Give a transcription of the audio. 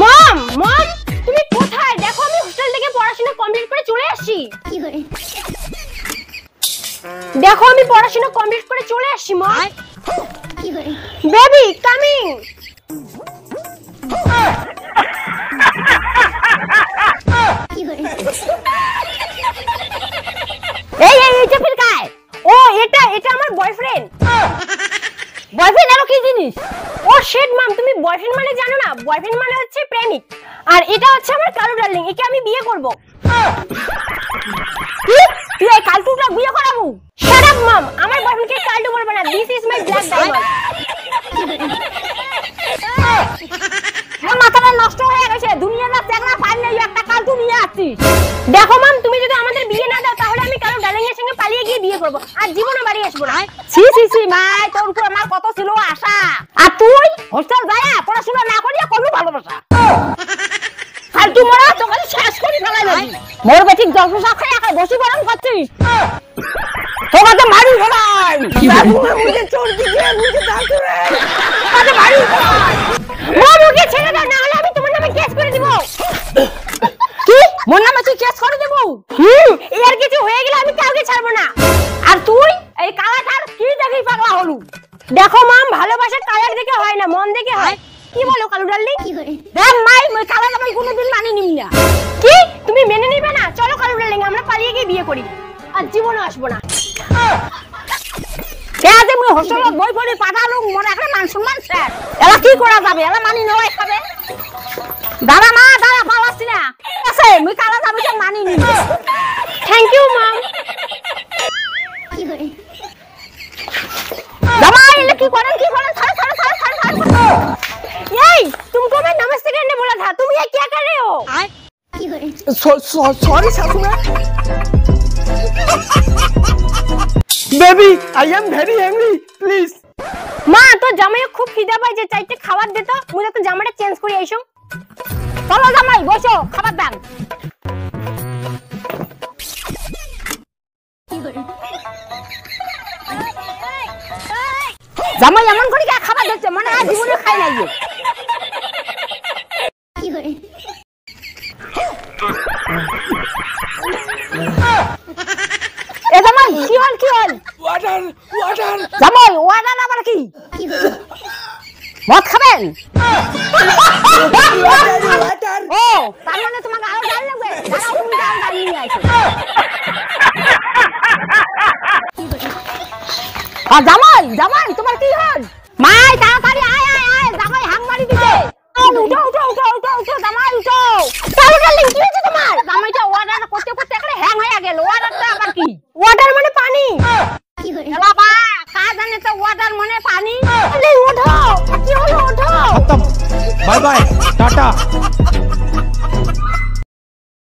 মম মম তুমি কোথায়? দেখো আমি হোস্টেল থেকে পড়াশোনা কমপ্লিট করে চলে আসছি। কি করে? দেখো আমি পড়াশোনা কমপ্লিট করে চলে আসছি মম। কি করে? Baby coming. কি করে? এই এই এটা ফির কায়? ও এটা আমার বয়ফ্রেন্ড। বয়ফ্রেন্ড আরো কি জিনিস? ও শিট মম, তুমি বয়ফ্রেন্ড মানে জানো না? বয়ফ্রেন্ড মানে হচ্ছে প্রেমিক। আর এটা হচ্ছে আমার কালু ডার্লিং, একে আমি বিয়ে করব। কি? তুই এই কালটুটা বিয়ে করাবো? শাট আপ মম, আমার বয়ফ্রেন্ডকে কালটু বলবে না। This is my black diamond. আমার মাথাটা নষ্ট হয়ে গেছে। দুনিয়াটা চেংড়া পাই নাই, একটা কালটু নিয়ে আসছিস। দেখো মম, তুমি যদি আমাদের বিয়ে না দাও তাহলে আমি কালু ডার্লিং এর সঙ্গে পালিয়ে গিয়ে বিয়ে করব, আর জীবনে বাড়ি আসবো না। ছি ছি ছি মাই, তোর উপর আমার কত ছিল আশা, আর তুই হোস্টেল যায় পড়াশোনা না করিয়া করবি ভালোবাসা। ফালতু মরা তো খালি শেষ করে ফেলাই দিবি। মোর বেঠিক জলসা খায় একা বসি গরম করছিস। তোকে মারি ফেলাই। মুঝে চোর দিকে মুঝে ডাকু রে। তোকে মারি ফেলাই। মোরকে ছেড়ে দাও, না হলে আমি তোমার নামে কেস করে দিব। কি? মোর নামে তুই কেস করে দেব? এর কিছু হয়ে গেলে আমি কাউকে ছাড়বো না। আর তুই এই কালাটার কি দেখি পাগলা হলু? দেখো মম, ভালোবাসা কালার দেখে হয় না, মন দেখে হয়। কি বলো কালু ডার্লিং? কি করে? দেখ মাই, মই কালার আমি কোনোদিন মানি নিব না। কি? তুমি মেনে নিবে না? চলো কালু ডার্লিং, আমরা পালিয়ে গিয়ে বিয়ে করি, আর জীবনে আসবো না। আজ আমি হোস্টেলত বই পড়ি পাঠালো, মনে একটা মান সম্মান শেষ। এলা কি করা যাবে? এলা মানি নেওয়াই খাবে। দাঁড়া মা, দাঁড়া, পালাচ্ছি না। আছে মুই কালা যাবো, মানি নিব। Thank you mom. কি করে? জামাই এলা কি করেন? কি করেন? ছাড় ছাড় ছাড় ছাড় ছাড়। এই तुमको मैं नमस्ते करने बोला था, तुम ये क्या कर रहे हो? की करे? Sorry सासुमा। Baby I am very angry, please. মা তো জামাই খুব খিদা পাইছে, চাইতে খাবার দে তো। মুই তো জামাটা চেঞ্জ করে আইছো। চলো জামাই বসো, খাবার দাও। কি করে? জামাই এমন করে খাবার দিচ্ছে মানে আর জীবনে খাই নাই। কি করে? এ জামাই কি হল? কি হল? Water water. জামাই ওয়াটার আবার কি? কি করে? মদ খাবেন? ওয়াটার। ও তার মানে তোমাকে আরো ডাল লাগবে। দাঁড়াও, তুমি ডাল নিয়ে আসো। জামাই জামাই তোমার কি হল? মাই তাড়াতাড়ি আয় আয় আয়, জামাই হাং মারি দিছে। উঠো উঠো উঠো উঠো উঠো জামাই উঠো। তাহলে ডার্লিং কি হয়েছে তোমার? জামাইটা ওয়াটার করতে করতে একটা হ্যাং হয়ে গেল। ওয়াটারটা আবার কি? ওয়াটার মানে পানি। কি করে? এলা বা কা জানে তো ওয়াটার মানে পানি। ডার্লিং ওঠো। কি হলো? ওঠো। खत्म, बाय बाय, टाटा।